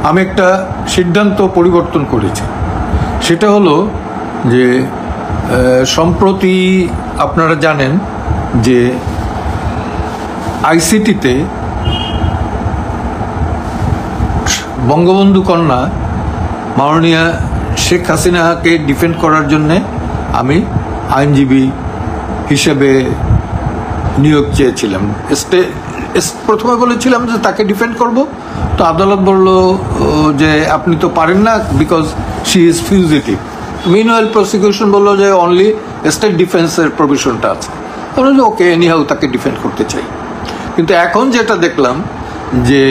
আমি একটা সিদ্ধান্ত পরিবর্তন করেছি। সেটা হলো যে সম্প্রতি আপনারা জানেন যে আইসিটিতে বঙ্গবন্ধু কন্যা মাননীয়া শেখ হাসিনাকে ডিফেন্ড করার জন্যে আমি আইনজীবী হিসেবে নিয়োগ চেয়েছিলাম। প্রথমে বলেছিলাম যে তাকে ডিফেন্ড করব, তো আদালত বলল যে আপনি তো পারেন না, because she is fugitive. Meanwhile prosecution বললো যে অনলি স্টেট ডিফেন্সের প্রভিশনটা আছে। বললো ওকে, এনিহাউ তাকে ডিফেন্ড করতে চাই। কিন্তু এখন যেটা দেখলাম যে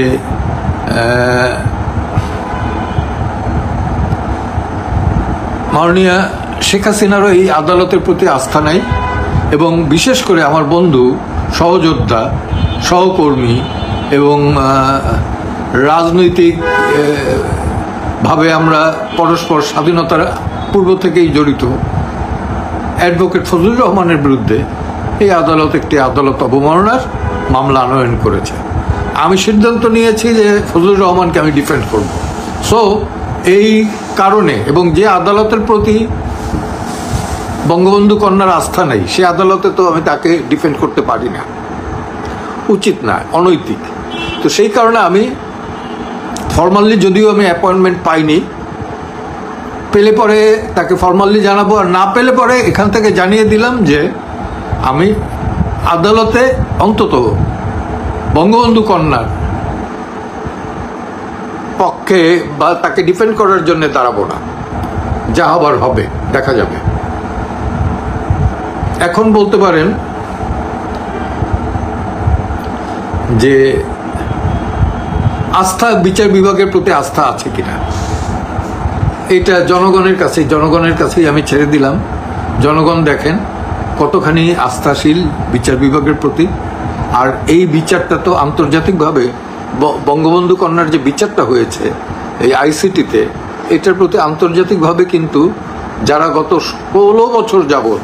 মাননীয়া শেখ হাসিনারও এই আদালতের প্রতি আস্থা নাই, এবং বিশেষ করে আমার বন্ধু, সহযোদ্ধা, সহকর্মী এবং রাজনৈতিক ভাবে আমরা পরস্পর স্বাধীনতার পূর্ব থেকেই জড়িত অ্যাডভোকেট ফজলুর রহমানের বিরুদ্ধে এই আদালত একটি আদালত অবমাননার মামলা আনয়ন করেছে। আমি সিদ্ধান্ত নিয়েছি যে ফজলুর রহমানকে আমি ডিফেন্ড করব। সো এই কারণে, এবং যে আদালতের প্রতি বঙ্গবন্ধু কন্যার আস্থা নেই, সে আদালতে তো আমি তাকে ডিফেন্ড করতে পারি না, উচিত না, অনৈতিক। তো সেই কারণে আমি ফর্মালি, যদিও আমি অ্যাপয়েন্টমেন্ট পাইনি, পেলে পরে তাকে ফর্মালি জানাবো, আর না পেলে পরে এখান থেকে জানিয়ে দিলাম যে আমি আদালতে অন্তত বঙ্গবন্ধু কন্যার পক্ষে বা তাকে ডিফেন্ড করার জন্য দাঁড়াবো না। যা হবার হবে, দেখা যাবে। এখন বলতে পারেন যে আস্থা, বিচার বিভাগের প্রতি আস্থা আছে কিনা, এটা জনগণের কাছেই আমি ছেড়ে দিলাম। জনগণ দেখেন কতখানি আস্থাশীল বিচার বিভাগের প্রতি। আর এই বিচারটা তো আন্তর্জাতিকভাবে, বঙ্গবন্ধু কন্যার যে বিচারটা হয়েছে এই আইসিটিতে, এটার প্রতি আন্তর্জাতিকভাবে কিন্তু যারা গত 16 বছর যাবৎ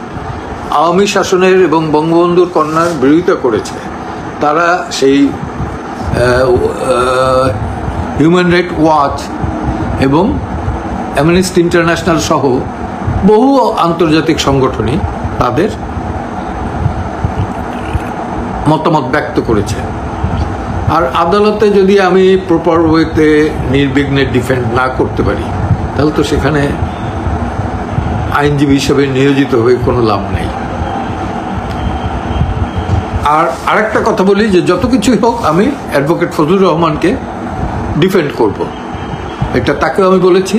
আওয়ামী শাসনের এবং বঙ্গবন্ধুর কন্যার বিরোধিতা করেছে, তারা সেই হিউম্যান রাইট ওয়াচ এবং অ্যামনেস্টি ইন্টারন্যাশনাল সহ বহু আন্তর্জাতিক সংগঠনই তাদের মতামত ব্যক্ত করেছে। আর আদালতে যদি আমি প্রপার ওয়েতে নির্বিঘ্নে ডিফেন্ড না করতে পারি, তাহলে তো সেখানে আইনজীবী হিসেবে নিয়োজিত হয়ে কোনো লাভ নেই। আর আরেকটা কথা বলি যে যত কিছুই হোক, আমি অ্যাডভোকেট ফজলুর রহমানকে ডিফেন্ড করব, এটা তাকেও আমি বলেছি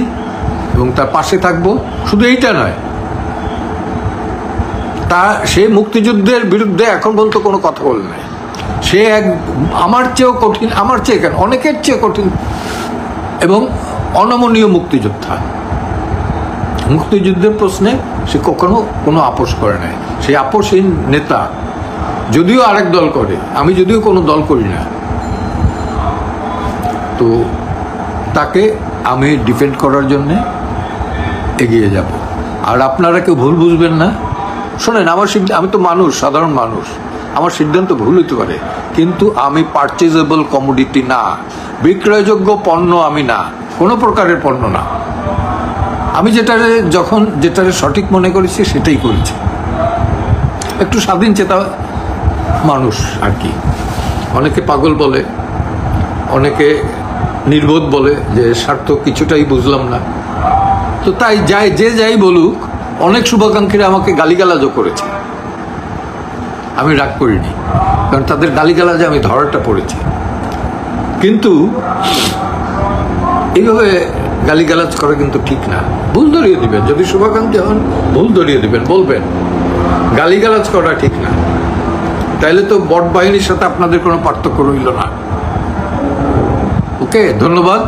এবং তার পাশে থাকবো। শুধু এইটা নয়, সে মুক্তিযুদ্ধের বিরুদ্ধে এখন পর্যন্ত কোনো কথা বলে নাই। সে আমার চেয়েও কঠিন, আমার চেয়ে কেন, অনেকের চেয়ে কঠিন এবং অনমনীয় মুক্তিযোদ্ধা। মুক্তিযুদ্ধের প্রশ্নে সে কখনো কোনো আপোষ করে নাই। সেই আপোষহীন নেতা, যদিও আরেক দল করে, আমি যদিও কোনো দল করি না, তো তাকে আমি ডিফেন্ড করার জন্যে এগিয়ে যাব। আর আপনারা কেউ ভুল বুঝবেন না। শোনেন, আমি তো মানুষ, সাধারণ মানুষ, আমার সিদ্ধান্ত ভুল হতে পারে, কিন্তু আমি পারচেজেবল কমোডিটি না, বিক্রয়যোগ্য পণ্য আমি না, কোনো প্রকারের পণ্য না। আমি যেটারে সঠিক মনে করেছি সেটাই করেছি। একটু স্বাধীন চেতা মানুষ আর কি। অনেকে পাগল বলে, অনেকে নির্বোধ বলে যে স্বার্থ কিছুটাই বুঝলাম না। তো তাই যাই বলুক, অনেক শুভাকাঙ্ক্ষীরা আমাকে গালিগালাজও করেছে, আমি রাগ করিনি, কারণ তাদের গালিগালাজে আমি ধরাটা পড়েছি। কিন্তু এইভাবে গালিগালাজ করা কিন্তু ঠিক না। ভুল ধরিয়ে দিবেন, যদি শুভাকাঙ্ক্ষী হন ভুল ধরিয়ে দিবেন, বলবেন। গালিগালাজ করা ঠিক না, তাইলে তো বট বাহিনীর সাথে আপনাদের কোনো পার্থক্য রইল না। ওকে, ধন্যবাদ।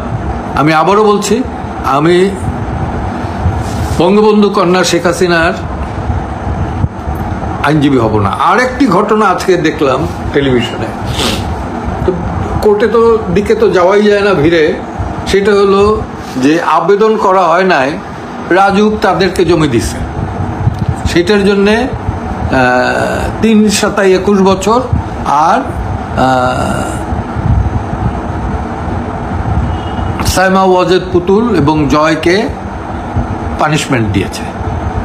আমি আবারও বলছি, আমি বঙ্গবন্ধু কন্যা শেখ হাসিনার আইনজীবী হব না। আরেকটি ঘটনা আজকে দেখলাম টেলিভিশনে, তো কোর্টে তো দিকে তো যাওয়াই যায় না ভিড়ে। সেটা হলো যে আবেদন করা হয় নাই, রাজুক তাদেরকে জমি দিছে, সেটার জন্যে 3-7-21 বছর আর সাইমা ওয়াজেদ পুতুল এবং জয়কে পানিশমেন্ট দিয়েছে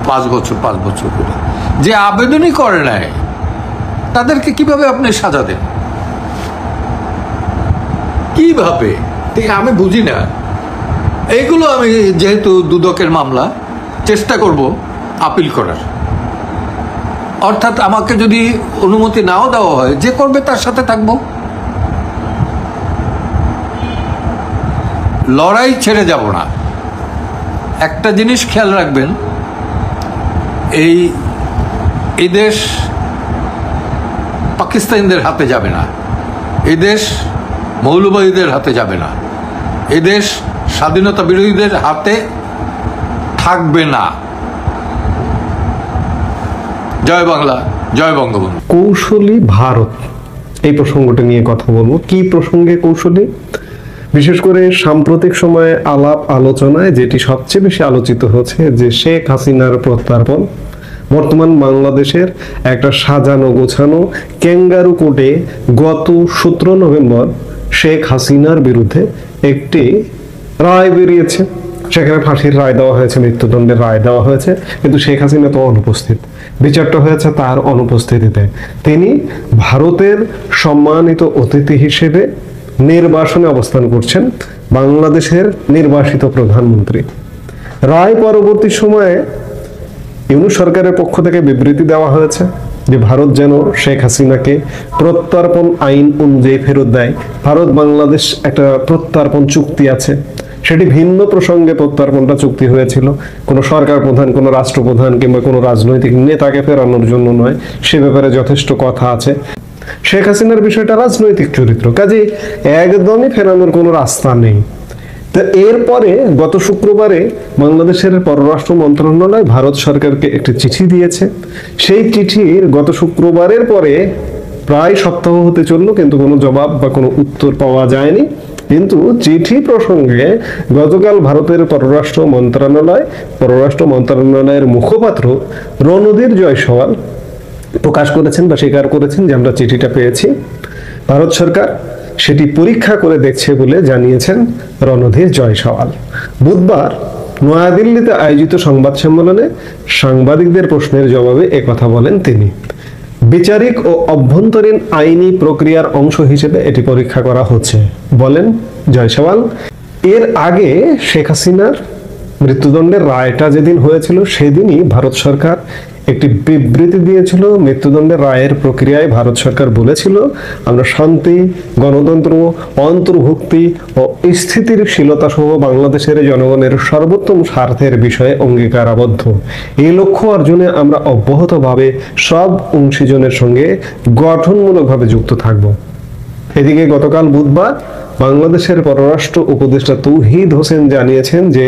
5 বছর করে। যে আবেদনই করে নাই তাদেরকে কিভাবে আপনি সাজা দেন, কিভাবে? আমি বুঝি না এইগুলো। আমি যেহেতু দুদকের মামলা, চেষ্টা করব আপিল করার, অর্থাৎ আমাকে যদি অনুমতি নাও দেওয়া হয়, যে করবে তার সাথে থাকবো, লড়াই ছেড়ে যাব না। একটা জিনিস খেয়াল রাখবেন, এই দেশ পাকিস্তানিদের হাতে যাবে না, এই দেশ মৌলবাদীদের হাতে যাবে না, এই দেশ স্বাধীনতা বিরোধীদের হাতে থাকবে না। জয় বাংলা, জয় বঙ্গবন্ধু। কৌশলী ভারত, এই প্রসঙ্গটা নিয়ে কথা বলবো। কি প্রসঙ্গে কৌশলী? বিশেষ করে সাম্প্রতিক সময়ে আলাপ আলোচনায় যেটি সবচেয়ে বেশি আলোচিত হচ্ছে যে শেখ হাসিনার প্রত্যর্পণ। বর্তমান বাংলাদেশের একটা সাজানো গোছানো ক্যাঙ্গারু কোর্টে গত 17 নভেম্বর শেখ হাসিনার বিরুদ্ধে একটি রায় বেরিয়েছে। সেখানে ফাঁসির রায় দেওয়া হয়েছে, মৃত্যুদণ্ডের রায় দেওয়া হয়েছে, কিন্তু শেখ হাসিনা তো অনুপস্থিত। বিচারটা হয়েছে তার অনুপস্থিতিতে। তিনি ভারতের সম্মানিত অতিথি হিসেবে নির্বাসনে অবস্থান করছেন, বাংলাদেশের নির্বাসিত প্রধানমন্ত্রী। রায় পরবর্তী সময়ে ইউনূস সরকারের পক্ষ থেকে বিবৃতি দেওয়া হয়েছে যে ভারত যেন শেখ হাসিনাকে প্রত্যর্পণ আইন অনুযায়ী ফেরত দেয়। ভারত বাংলাদেশ একটা প্রত্যর্পণ চুক্তি আছে, সেটি ভিন্ন প্রসঙ্গে প্রত্যর্পণটা চুক্তি হয়েছিল, কোনো সরকার প্রধান, কোনো রাষ্ট্রপ্রধান কিংবা কোনো রাজনৈতিক নেতাকে ফেরানোর জন্য নয়। সে ব্যাপারে যথেষ্ট কথা আছে। শেখ হাসিনার বিষয়টা রাজনৈতিক চরিত্র, কাজে একদমই ফেরানোর কোনো রাস্তা নেই। তো এরপরে গত শুক্রবারে বাংলাদেশের পররাষ্ট্র মন্ত্রণালয় ভারত সরকারকে একটি চিঠি দিয়েছে। সেই চিঠির গত শুক্রবারের পরে প্রায় সপ্তাহ হতে চললো, কিন্তু কোনো জবাব বা কোনো উত্তর পাওয়া যায়নি। কিন্তু চিঠি প্রসঙ্গে গতকাল ভারতের পররাষ্ট্র মন্ত্রণালয়ের মুখপাত্র রণধীর জয়সওয়াল প্রকাশ করেছেন বা স্বীকার করেছেন যে আমরা চিঠিটা পেয়েছি। ভারত সরকার সেটি পরীক্ষা করে দেখছে বলে জানিয়েছেন রণধীর জয়সওয়াল। বুধবার নয়াদিল্লিতে আয়োজিত সংবাদ সম্মেলনে সাংবাদিকদের প্রশ্নের জবাবে একথা বলেন তিনি। বিচারিক ও অভ্যন্তরীণ আইনি প্রক্রিয়ার অংশ হিসেবে এটি পরীক্ষা করা হচ্ছে, বলেন জয়সওয়াল। এর আগে শেখ হাসিনার মৃত্যুদণ্ডের রায়টা যেদিন হয়েছিল সেদিনই ভারত সরকার একটি বিবৃতি দিয়েছিল। মৃত্যুদণ্ডের রায়ের প্রক্রিয়ায় ভারত সরকার বলেছিল, আমরা শান্তি, গণতন্ত্র, অন্তর্ভুক্তি ও স্থিতিশীলতা সহ বাংলাদেশের জনগণের সর্বোত্তম স্বার্থের বিষয়ে অঙ্গীকারাবদ্ধ। এই লক্ষ্য অর্জনে আমরা অব্যাহতভাবে সব অংশীজনের সঙ্গে গঠনমূলকভাবে যুক্ত থাকব। এদিকে গতকাল বুধবার বাংলাদেশের পররাষ্ট্র উপদেষ্টা তৌহিদ হোসেন জানিয়েছেন যে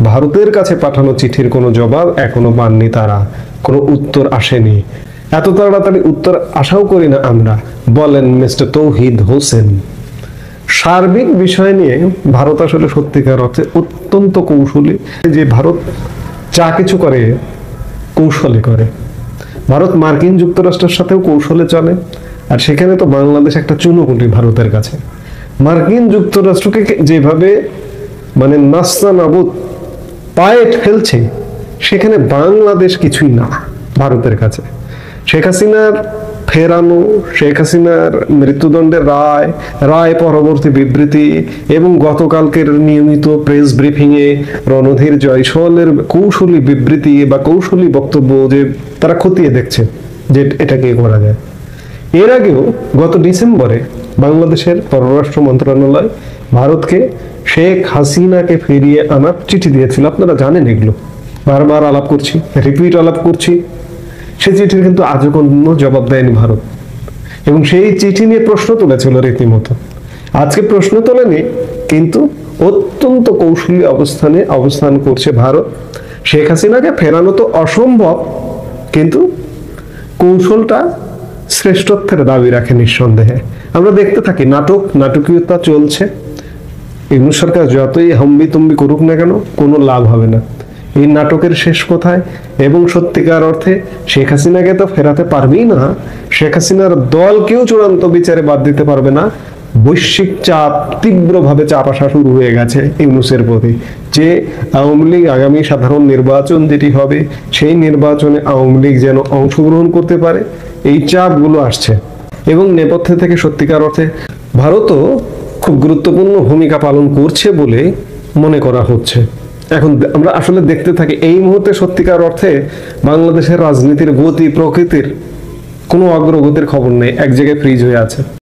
ভারতের কাছে পাঠানো চিঠির কোনো জবাব এখনো পাননি তারা, কোনো উত্তর আসেনি। এত তাড়াতাড়ি উত্তর আশাও করি না আমরা, বলেন মিস্টার তৌহিদ হোসেন। সার্বিক বিষয় নিয়ে ভারত আসলে সত্যিকার অর্থে অত্যন্ত কৌশলী। যে ভারত যা কিছু করে কৌশলে করে। ভারত মার্কিন যুক্তরাষ্ট্রের সাথেও কৌশলে চলে, আর সেখানে তো বাংলাদেশ একটা চুনোপুটি ভারতের কাছে। মার্কিন যুক্তরাষ্ট্রকে যেভাবে মানে নাস্তা নাবুদ পায়ে ফেলছে, সেখানে বাংলাদেশ কিছুই না ভারতের কাছে। শেখ হাসিনার ফেরানো, শেখ হাসিনার মৃত্যুদণ্ডের রায় পরবর্তী বিবৃতি এবং গতকালকের নিয়মিত প্রেস ব্রিফিংয়ে রণধীর জয়সওয়ালের কৌশলী বিবৃতি বা কৌশলী বক্তব্য যে তারা খতিয়ে দেখছে যে এটা কি করা যায়। এর আগেও গত ডিসেম্বরে বাংলাদেশের পররাষ্ট্র মন্ত্রণালয় ভারতকে শেখ হাসিনাকে ফিরিয়ে আনার চিঠি দিয়েছিল। আপনারা জানেন, এগুলো বারবার আলাপ করছি, রিপিট আলাপ করছি। সেই চিঠির কিন্তু আজও কোনো জবাব দেয়নি ভারত, এবং সেই চিঠি নিয়ে প্রশ্ন তুলেছিল রীতিমতো। আজকে প্রশ্ন তোলেনি, কিন্তু অত্যন্ত কৌশলী অবস্থান করছে ভারত। শেখ হাসিনাকে ফেরানো তো অসম্ভব, কিন্তু কৌশলটা শ্রেষ্ঠত্বের দাবি রাখে নিঃসন্দেহে। আমরা দেখতে থাকি নাটকীয়তা চলছে। ইউনূস সরকার যতই হম্বিতম্বি করুক না কেন, কোনো লাভ হবে না। এই নাটকের শেষ কোথায়? এবং সত্যিকার অর্থে শেখ হাসিনাকে তো ফেরাতে পারবেই না, শেখ হাসিনার দলকেও চূড়ান্ত বিচারে বাদ দিতে পারবে না। বৈশ্বিক চাপ, তীব্রভাবে চাপ আসা শুরু হয়ে গেছে ইউনূসের প্রতি, যে আওয়ামী লীগ আগামী সাধারণ নির্বাচন যেটি হবে সেই নির্বাচনে আওয়ামী লীগ যেন অংশগ্রহণ করতে পারে, এই চাপগুলো আসছে। এবং নেপথ্যে থেকে সত্যিকার অর্থে ভারতও খুব গুরুত্বপূর্ণ ভূমিকা পালন করছে বলে মনে করা হচ্ছে। এখন আমরা আসলে দেখতে থাকি, এই মুহূর্তে সত্যিকার অর্থে বাংলাদেশের রাজনীতির গতি প্রকৃতির কোনো অগ্রগতির খবর নেই, এক জায়গায় ফ্রিজ হয়ে আছে।